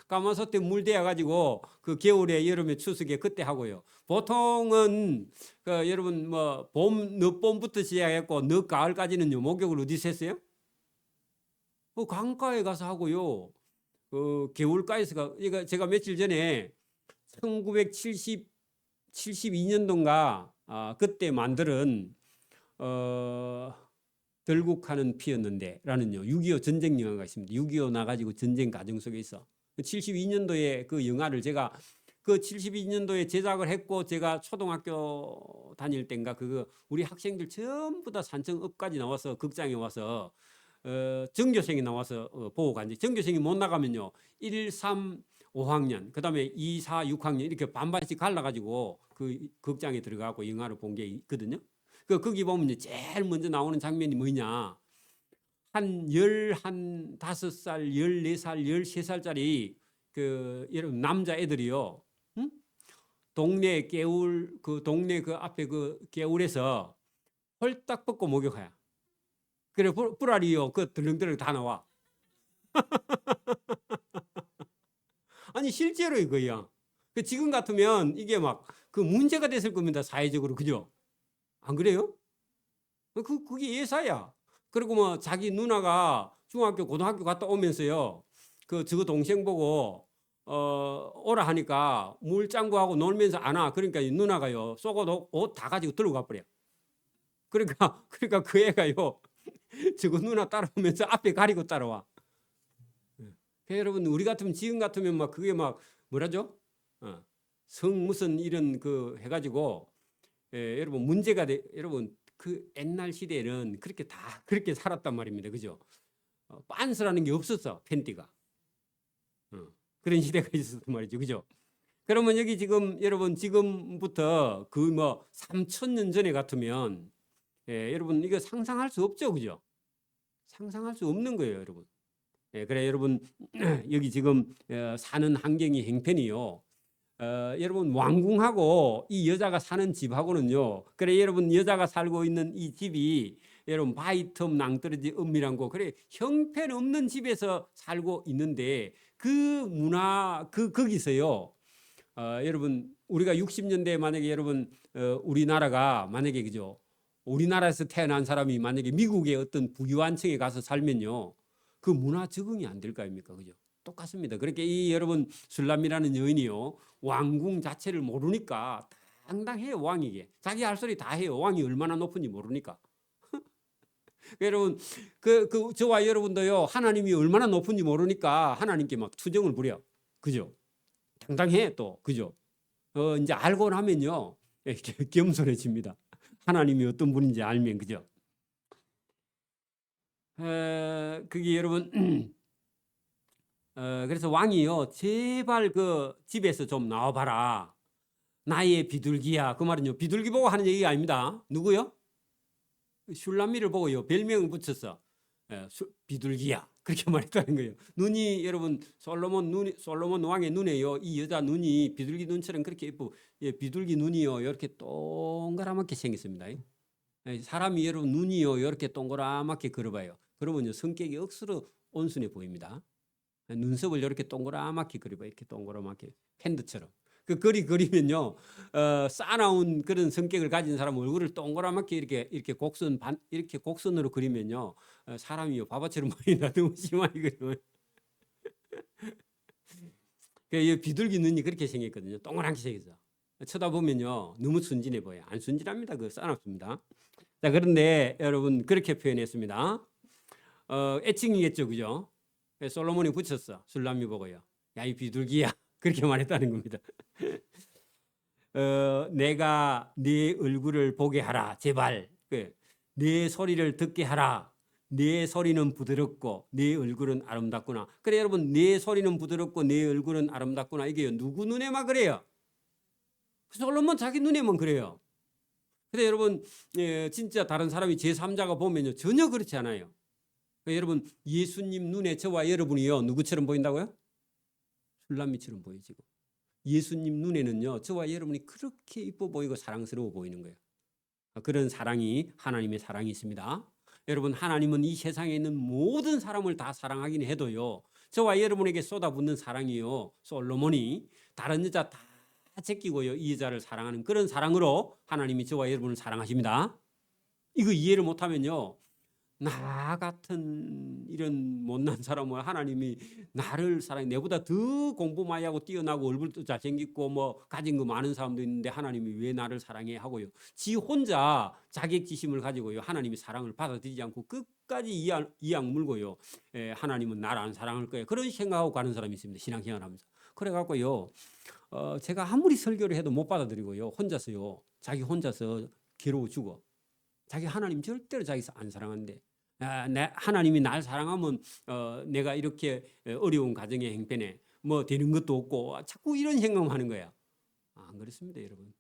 가마솥에 물 대어 가지고 그 겨울에 여름에 추석에 그때 하고요. 보통은 그 여러분 뭐 봄 늦봄부터 시작했고 늦가을까지는요 목욕을 어디서 했어요? 강가에 가서 하고요. 개울가에서 이거 제가 며칠 전에 1972년도인가 그때 만들은 들국하는 피였는데라는요 6.25 전쟁 영화가 있습니다. 6.25 나가지고 전쟁 과정 속에 있어. 72년도에 그 영화를 제가 그 72년도에 제작을 했고 제가 초등학교 다닐 때인가 그거 우리 학생들 전부 다 산청읍까지 나와서 극장에 와서 전교생이 나와서 보고 간지. 전교생이 못 나가면요 1, 3, 5학년 그다음에 2, 4, 6학년 이렇게 반반씩 갈라가지고 그 극장에 들어가고 영화를 본 게 있거든요. 거기 보면 제일 먼저 나오는 장면이 뭐냐? 한 15살, 14살, 13살짜리 그 여러분 남자 애들이요. 응? 동네 개울 그 동네 그 앞에 그 개울에서 홀딱 벗고 목욕해요. 그래 뿌라리요. 그 들렁들렁 다 나와. 아니 실제로 이거야. 지금 같으면 이게 막 그 문제가 됐을 겁니다. 사회적으로. 그죠? 안 그래요? 그게 예사야. 그리고 뭐 자기 누나가 중학교 고등학교 갔다 오면서요. 저거 동생 보고 오라 하니까 물장구하고 놀면서 안 와. 그러니까 이 누나가요. 속옷 옷 다 가지고 들고 가버려. 그러니까 그 애가요. 저거 누나 따라오면서 앞에 가리고 따라와. 여러분 우리 같으면 지금 같으면 막 그게 막 뭐라죠? 성 무슨 이런 해가지고 여러분 문제가 여러분 그 옛날 시대에는 그렇게 다 그렇게 살았단 말입니다. 그죠? 빤스라는 게 없었어. 팬티가. 그런 시대가 있었단 말이죠. 그죠? 그러면 여기 지금 여러분 지금부터 3,000년 전에 같으면 여러분 이거 상상할 수 없죠. 그죠? 상상할 수 없는 거예요, 여러분. 그래 여러분 여기 지금 사는 환경이 형편이요. 여러분 왕궁하고 이 여자가 사는 집하고는요. 그래 여러분 여자가 살고 있는 이 집이 여러분 바위 틈 낭떠러지 은밀한 곳 그래 형편없는 집에서 살고 있는데 그 문화 거기서요. 여러분 우리가 60년대에 만약에 여러분 우리나라가 만약에 그죠? 우리나라에서 태어난 사람이 만약에 미국의 어떤 부유한층에 가서 살면요. 그 문화 적응이 안 될 거 아닙니까? 그죠? 똑같습니다. 그렇게 이 여러분 술람이라는 여인이요. 왕궁 자체를 모르니까 당당해요. 왕이게. 자기 할 소리 다 해요. 왕이 얼마나 높은지 모르니까. 여러분 저와 여러분도요. 하나님이 얼마나 높은지 모르니까 하나님께 막 투정을 부려. 그죠? 당당해 또. 그죠? 이제 알고 나면요. 겸손해집니다. 하나님이 어떤 분인지 알면 그죠? 그게 여러분 그래서 왕이요 제발 그 집에서 좀 나와봐라. 나의 비둘기야. 그 말은요 비둘기 보고 하는 얘기가 아닙니다. 누구요? 슐라미를 보고요 별명을 붙였어. 비둘기야. 그렇게 말했다는 거예요. 눈이 여러분 솔로몬 왕의 눈에요 이 여자 눈이 비둘기 눈처럼 그렇게 예쁘고 비둘기 눈이요 이렇게 동그랗게 생겼습니다. 사람이 여러분 눈이요 이렇게 동그랗게 그려봐요. 그러면요 성격이 억수로 온순해 보입니다. 눈썹을 이렇게 동그랗게 그려봐요. 이렇게 동그랗게 팬드처럼. 그리면요 싸나운 그런 성격을 가진 사람 얼굴을 동그랗게 이렇게 곡선으로 그리면요 사람이 바보처럼 보인다. 너무 심하게 그리면 비둘기 눈이 그렇게 생겼거든요. 동그랗게 생겼어. 쳐다보면요 너무 순진해 보여. 안 순진합니다. 싸납습니다. 자 그런데 여러분 그렇게 표현했습니다. 애칭이겠죠, 그죠? 솔로몬이 붙였어. 술람이 보고요. 야 이 비둘기야. 그렇게 말했다는 겁니다. 내가 네 얼굴을 보게 하라. 제발. 네 소리를 듣게 하라. 네 소리는 부드럽고 네 얼굴은 아름답구나. 그래 여러분 네 소리는 부드럽고 네 얼굴은 아름답구나. 이게 누구 눈에만 그래요? 솔로몬 자기 눈에만 그래요. 근데 여러분 진짜 다른 사람이 제3자가 보면요 전혀 그렇지 않아요. 여러분 예수님 눈에 저와 여러분이요 누구처럼 보인다고요? 술람미처럼 보이지고 예수님 눈에는요 저와 여러분이 그렇게 이뻐 보이고 사랑스러워 보이는 거예요. 그런 사랑이 하나님의 사랑이 있습니다. 여러분 하나님은 이 세상에 있는 모든 사람을 다 사랑하긴 해도요 저와 여러분에게 쏟아붓는 사랑이요 솔로몬이 다른 여자 다 제끼고요 이 여자를 사랑하는 그런 사랑으로 하나님이 저와 여러분을 사랑하십니다. 이거 이해를 못하면요 나 같은 이런 못난 사람을 하나님이 나를 사랑해 내보다 더 공부 많이 하고 뛰어나고 얼굴도 잘생기고 뭐 가진 거 많은 사람도 있는데 하나님이 왜 나를 사랑해 하고요 지 혼자 자격지심을 가지고요 하나님이 사랑을 받아들이지 않고 끝까지 이악 물고요 하나님은 나를 안 사랑할 거예요 그런 생각하고 가는 사람이 있습니다. 신앙생활 하면서 그래갖고요 제가 아무리 설교를 해도 못 받아들이고요 혼자서요 자기 혼자서 괴로워 죽어. 자기 하나님 절대로 자기 안 사랑한대. 하나님이 날 사랑하면 내가 이렇게 어려운 가정의 형편에 뭐 되는 것도 없고 자꾸 이런 생각만 하는 거야. 안 그렇습니다, 여러분.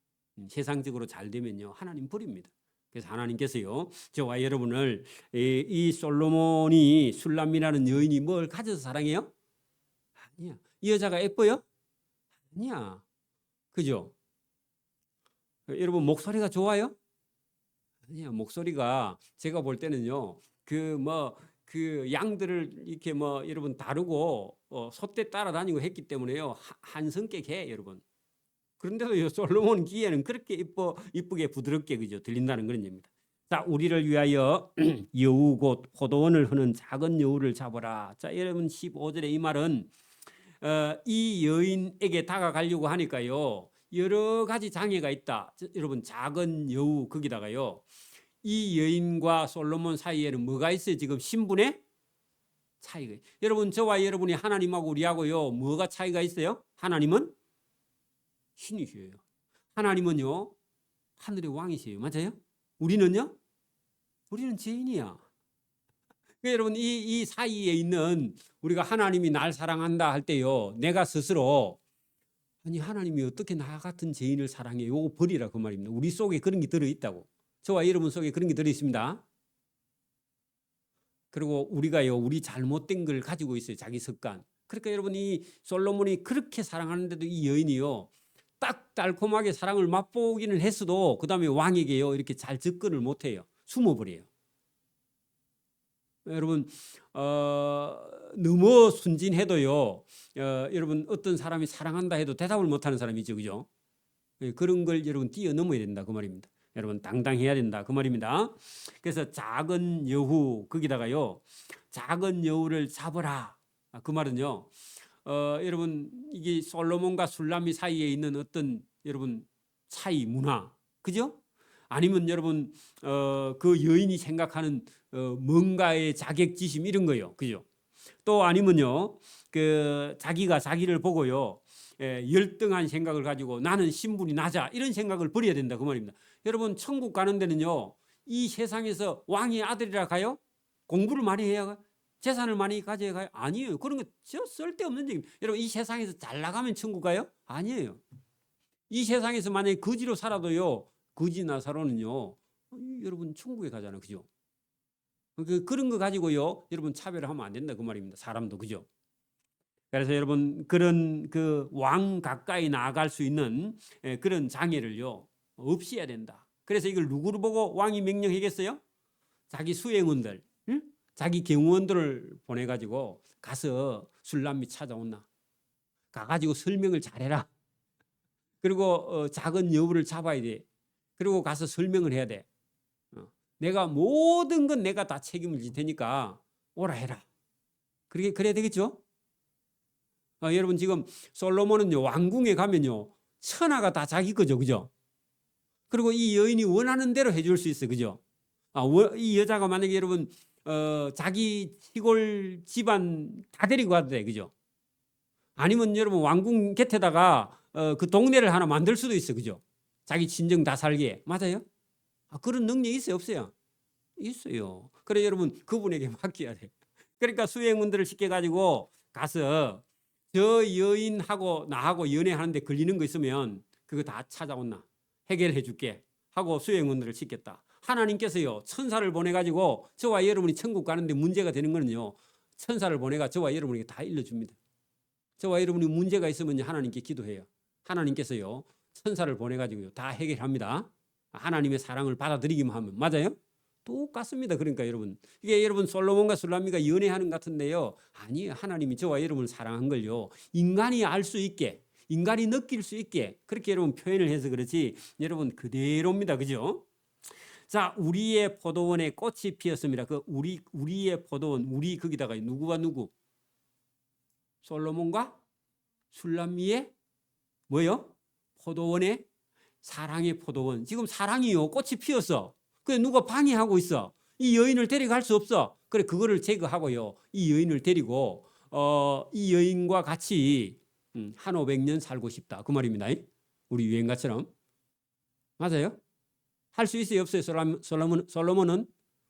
세상적으로 잘 되면요 하나님 버립니다. 그래서 하나님께서요 저와 여러분을 이 솔로몬이 술람이라는 여인이 뭘 가져서 사랑해요? 아니야. 이 여자가 예뻐요? 아니야. 그죠? 여러분 목소리가 좋아요? 아니야. 목소리가 제가 볼 때는요. 그 양들을 이렇게 뭐 여러분 다루고 소떼 따라다니고 했기 때문에요. 한성격해 여러분. 그런데도 솔로몬 귀에는 그렇게 이쁘게 부드럽게 그죠 들린다는 그런 얘기입니다. 자, 우리를 위하여 여우 곧 포도원을 흐는 작은 여우를 잡아라. 자, 여러분 15절에 이 말은 이 여인에게 다가가려고 하니까요. 여러 가지 장애가 있다. 여러분 작은 여우 거기다가요. 이 여인과 솔로몬 사이에는 뭐가 있어요? 지금 신분의 차이가. 여러분 저와 여러분이 하나님하고 우리하고요. 뭐가 차이가 있어요? 하나님은 신이시에요. 하나님은요. 하늘의 왕이시에요. 맞아요? 우리는요? 우리는 죄인이야. 그러니까 여러분 이 사이에 있는 우리가 하나님이 날 사랑한다 할 때요. 내가 스스로 아니 하나님이 어떻게 나 같은 죄인을 사랑해요? 요거 버리라 그 말입니다. 우리 속에 그런 게 들어있다고. 저와 여러분 속에 그런 게 들어있습니다. 그리고 우리가요. 우리 잘못된 걸 가지고 있어요. 자기 습관. 그러니까 여러분 이 솔로몬이 그렇게 사랑하는데도 이 여인이요. 딱 달콤하게 사랑을 맛보기는 했어도 그 다음에 왕에게요. 이렇게 잘 접근을 못해요. 숨어버려요. 여러분 너무 순진해도요. 여러분 어떤 사람이 사랑한다 해도 대답을 못하는 사람이 있죠. 그죠? 그런 걸 여러분 뛰어넘어야 된다 그 말입니다. 여러분 당당해야 된다 그 말입니다. 그래서 작은 여우 거기다가요. 작은 여우를 잡으라. 그 말은요. 여러분 이게 솔로몬과 술람미 사이에 있는 어떤 여러분 차이 문화 그죠? 아니면 여러분 그 여인이 생각하는 뭔가의 자격지심 이런 거요, 그죠? 또 아니면요 그 자기가 자기를 보고요 열등한 생각을 가지고 나는 신분이 낮아 이런 생각을 버려야 된다 그 말입니다. 여러분 천국 가는 데는요 이 세상에서 왕의 아들이라 가요? 공부를 많이 해야 가요? 재산을 많이 가져야 가요? 아니에요. 그런 거 쓸데없는 얘기입니다. 여러분 이 세상에서 잘 나가면 천국 가요? 아니에요. 이 세상에서 만약에 거지로 살아도요 거지 나사로는요 여러분 천국에 가잖아요. 그죠? 그런 거 가지고요 여러분 차별하면 안 된다 그 말입니다. 사람도 그죠? 그래서 여러분 그런 그 왕 가까이 나아갈 수 있는 그런 장애를요 없애야 된다. 그래서 이걸 누구를 보고 왕이 명령하겠어요? 자기 수행원들, 응? 자기 경호원들을 보내가지고 가서 술람미 찾아온나 가가지고 설명을 잘해라. 그리고 작은 여우를 잡아야 돼. 그리고 가서 설명을 해야 돼. 내가 모든 건 내가 다 책임을 질 테니까 오라 해라. 그래야 되겠죠? 여러분 지금 솔로몬은요 왕궁에 가면요 천하가 다 자기 거죠, 그죠? 그리고 이 여인이 원하는 대로 해줄 수 있어, 그죠? 이 여자가 만약에 여러분 자기 시골 집안 다 데리고 가도 돼, 그죠? 아니면 여러분 왕궁 곁에다가 그 동네를 하나 만들 수도 있어, 그죠? 자기 친정 다 살게, 맞아요? 그런 능력이 있어요, 없어요? 있어요. 그래 여러분 그분에게 맡겨야 돼. 그러니까 수행원들을 시켜가지고 가서 저 여인하고 나하고 연애하는데 걸리는 거 있으면 그거 다 찾아온나 해결해 줄게 하고 수행원들을 시켰다. 하나님께서요 천사를 보내가지고 저와 여러분이 천국 가는데 문제가 되는 거는요 천사를 보내가 저와 여러분에게 다 일러줍니다. 저와 여러분이 문제가 있으면 하나님께 기도해요. 하나님께서요 천사를 보내가지고요 다 해결합니다. 하나님의 사랑을 받아들이기만 하면. 맞아요? 똑같습니다. 그러니까 여러분 이게 여러분 솔로몬과 술람미가 연애하는 것 같은데요 아니에요. 하나님이 저와 여러분을 사랑한 걸요 인간이 알 수 있게 인간이 느낄 수 있게 그렇게 여러분 표현을 해서 그렇지 여러분 그대로입니다. 그죠? 자, 우리의 포도원에 꽃이 피었습니다. 그 우리의 포도원 우리 거기다가 누구와 누구? 솔로몬과 술람미의 뭐요? 포도원에 사랑의 포도원. 지금 사랑이요 꽃이 피었어. 그래 누가 방해하고 있어. 이 여인을 데려갈 수 없어. 그래 그거를 제거하고요. 이 여인을 데리고 이 여인과 같이 한 500년 살고 싶다. 그 말입니다. 우리 유행가처럼. 맞아요? 할 수 있어요? 없어요? 솔로몬은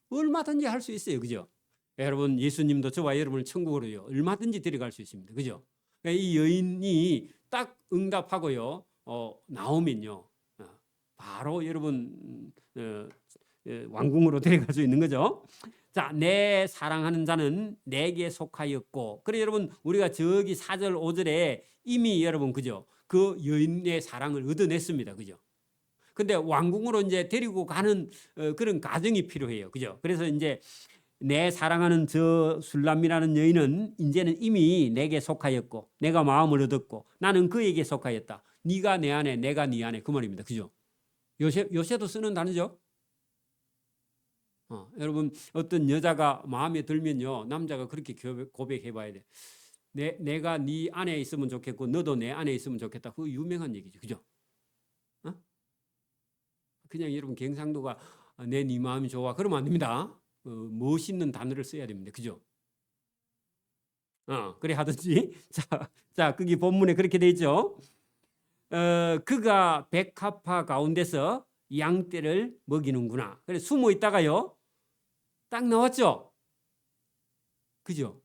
얼마든지 할 수 있어요. 그죠? 여러분 예수님도 저와 여러분을 천국으로요. 얼마든지 데려갈 수 있습니다. 그죠? 이 여인이 딱 응답하고요. 나오면요. 바로 여러분 왕궁으로 데려갈 수 있는 거죠. 자, 내 사랑하는 자는 내게 속하였고. 그래 여러분 우리가 저기 4절 5절에 이미 여러분 그죠? 그 여인의 사랑을 얻어냈습니다. 그죠? 근데 왕궁으로 이제 데리고 가는 그런 과정이 필요해요. 그죠? 그래서 이제 내 사랑하는 저 술람이라는 여인은 이제는 이미 내게 속하였고 내가 마음을 얻었고 나는 그에게 속하였다. 네가 내 안에 내가 네 안에 그 말입니다. 그죠? 요새도 쓰는 단어죠. 여러분 어떤 여자가 마음에 들면요 남자가 그렇게 고백해 봐야 돼. 내가 네 안에 있으면 좋겠고 너도 내 안에 있으면 좋겠다. 그거 유명한 얘기죠. 그죠? 어? 그냥 여러분 경상도가 내 네 마음이 좋아 그러면 안 됩니다. 멋있는 단어를 써야 됩니다. 그죠? 그래 하든지. 자, 거기 본문에 그렇게 돼 있죠. 그가 백합화 가운데서 양떼를 먹이는구나. 그래 숨어 있다가요. 딱 나왔죠. 그죠?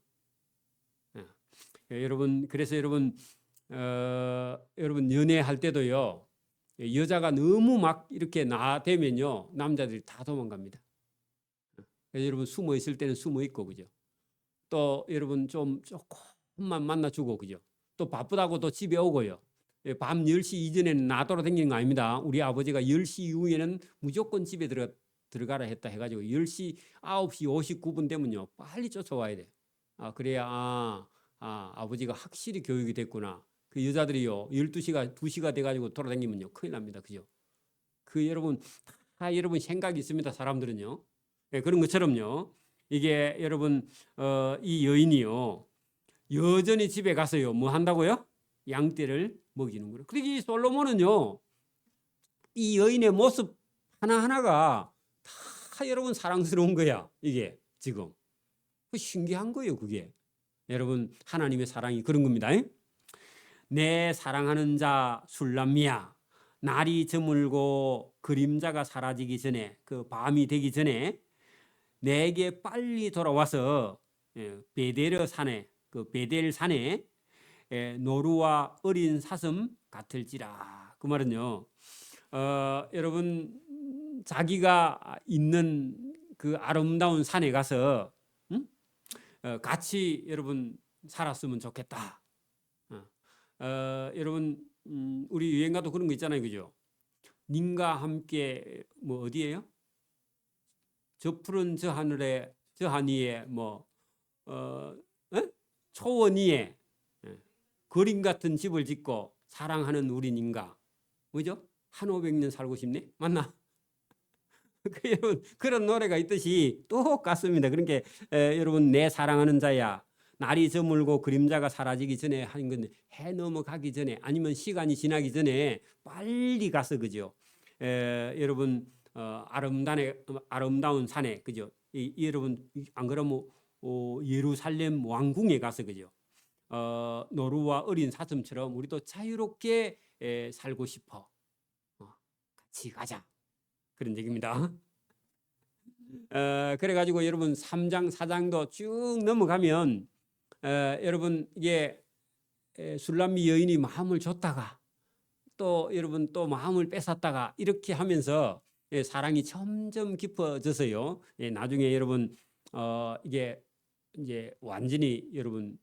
여러분 그래서 여러분 연애할 때도요. 여자가 너무 막 이렇게 나대면요. 남자들이 다 도망갑니다. 여러분 숨어 있을 때는 숨어 있고 그죠? 또 여러분 좀 조금만 만나주고 그죠? 또 바쁘다고 또 집에 오고요. 밤 10시 이전에는 나 돌아다니는 거 아닙니다. 우리 아버지가 10시 이후에는 무조건 집에 들어가라 했다 해가지고 10시 9시 59분 되면요. 빨리 쫓아와야 돼. 그래야 아버지가 확실히 교육이 됐구나. 그 여자들이요. 12시가 2시가 돼가지고 돌아다니면요. 큰일 납니다. 그죠? 그 여러분 다 여러분 생각이 있습니다. 사람들은요. 그런 것처럼요. 이게 여러분 이 여인이요. 여전히 집에 가서요. 뭐 한다고요? 양떼를 먹이는 거예요. 그러니까 이 솔로몬은요. 이 여인의 모습 하나하나가 다 여러분 사랑스러운 거야. 이게 지금. 신기한 거예요. 그게. 여러분 하나님의 사랑이 그런 겁니다. 내 사랑하는 자 술람미야. 날이 저물고 그림자가 사라지기 전에 그 밤이 되기 전에 내게 빨리 돌아와서 베델 산에 그 베델 산에 노루와 어린 사슴 같을지라. 그 말은요. 여러분 자기가 있는 그 아름다운 산에 가서 같이 여러분 살았으면 좋겠다. 여러분 우리 유행가도 그런 거 있잖아요, 그죠? 님과 함께 뭐 어디예요? 저 푸른 저 하늘에 저 하니에 뭐 초원 위에 그림 같은 집을 짓고 사랑하는 우리 님과 뭐죠? 한 500년 살고 싶네? 맞나? 여러분 그런 노래가 있듯이 똑같습니다. 그러니까 여러분 내 사랑하는 자야 날이 저물고 그림자가 사라지기 전에 하는 건데 해 넘어가기 전에 아니면 시간이 지나기 전에 빨리 가서 그죠? 여러분 아름다운 산에 그죠? 여러분 안 그러면 예루살렘 왕궁에 가서 그죠? 노루와 어린 사슴처럼 우리도 자유롭게 살고 싶어. 같이 가자. 그런 얘기입니다. 그래가지고 여러분 3장 4장도 쭉 넘어가면 여러분 이게 술람미 여인이 마음을 줬다가 또 여러분 또 마음을 뺏었다가 이렇게 하면서 사랑이 점점 깊어져서요. 나중에 여러분 이게 이제 완전히 여러분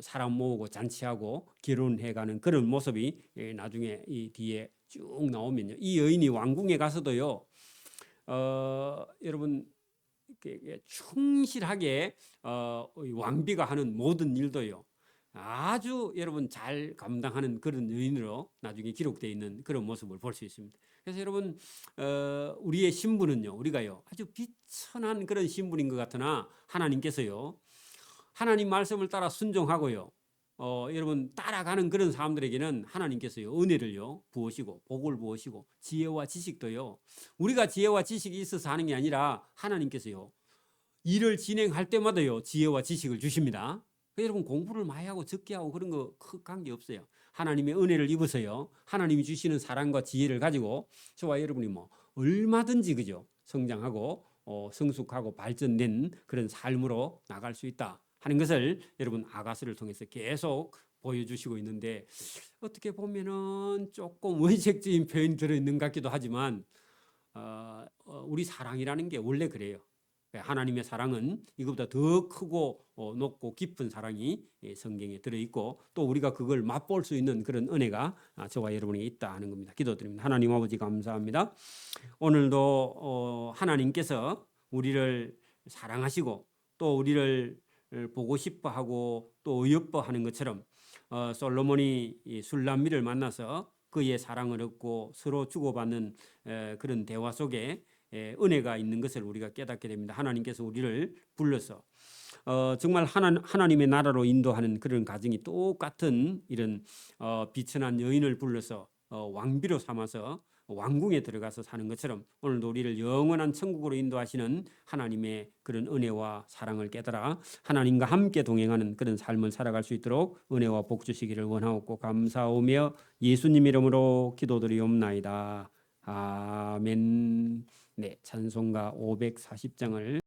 사람 모으고 잔치하고 결혼해가는 그런 모습이 나중에 이 뒤에 쭉 나오면요. 이 여인이 왕궁에 가서도요. 여러분 충실하게 왕비가 하는 모든 일도요. 아주 여러분 잘 감당하는 그런 여인으로 나중에 기록되어 있는 그런 모습을 볼 수 있습니다. 그래서 여러분 우리의 신분은요. 우리가요. 아주 비천한 그런 신분인 것 같으나 하나님께서요. 하나님 말씀을 따라 순종하고요. 여러분 따라가는 그런 사람들에게는 하나님께서요 은혜를요 부으시고 복을 부으시고 지혜와 지식도요 우리가 지혜와 지식이 있어서 하는 게 아니라 하나님께서요 일을 진행할 때마다요 지혜와 지식을 주십니다. 여러분 공부를 많이 하고 적게 하고 그런 거 관계 없어요. 하나님의 은혜를 입어서요 하나님이 주시는 사랑과 지혜를 가지고 저와 여러분이 뭐 얼마든지 그죠 성장하고 성숙하고 발전된 그런 삶으로 나갈 수 있다 하는 것을 여러분 아가스를 통해서 계속 보여주시고 있는데 어떻게 보면은 조금 원색적인 표현이 들어있는 것 같기도 하지만 우리 사랑이라는 게 원래 그래요. 하나님의 사랑은 이것보다 더 크고 높고 깊은 사랑이 성경에 들어있고 또 우리가 그걸 맛볼 수 있는 그런 은혜가 저와 여러분에게 있다 하는 겁니다. 기도드립니다. 하나님 아버지 감사합니다. 오늘도 하나님께서 우리를 사랑하시고 또 우리를 보고 싶어하고 또 의협버하는 것처럼 솔로몬이 이 술람미를 만나서 그의 사랑을 얻고 서로 주고받는 그런 대화 속에 은혜가 있는 것을 우리가 깨닫게 됩니다. 하나님께서 우리를 불러서 정말 하나님의 나라로 인도하는 그런 가정이 똑같은 이런 비천한 여인을 불러서 왕비로 삼아서 왕궁에 들어가서 사는 것처럼 오늘도 우리를 영원한 천국으로 인도하시는 하나님의 그런 은혜와 사랑을 깨달아 하나님과 함께 동행하는 그런 삶을 살아갈 수 있도록 은혜와 복 주시기를 원하옵고 감사하며 예수님 이름으로 기도드리옵나이다. 아멘. 네, 찬송가 540장을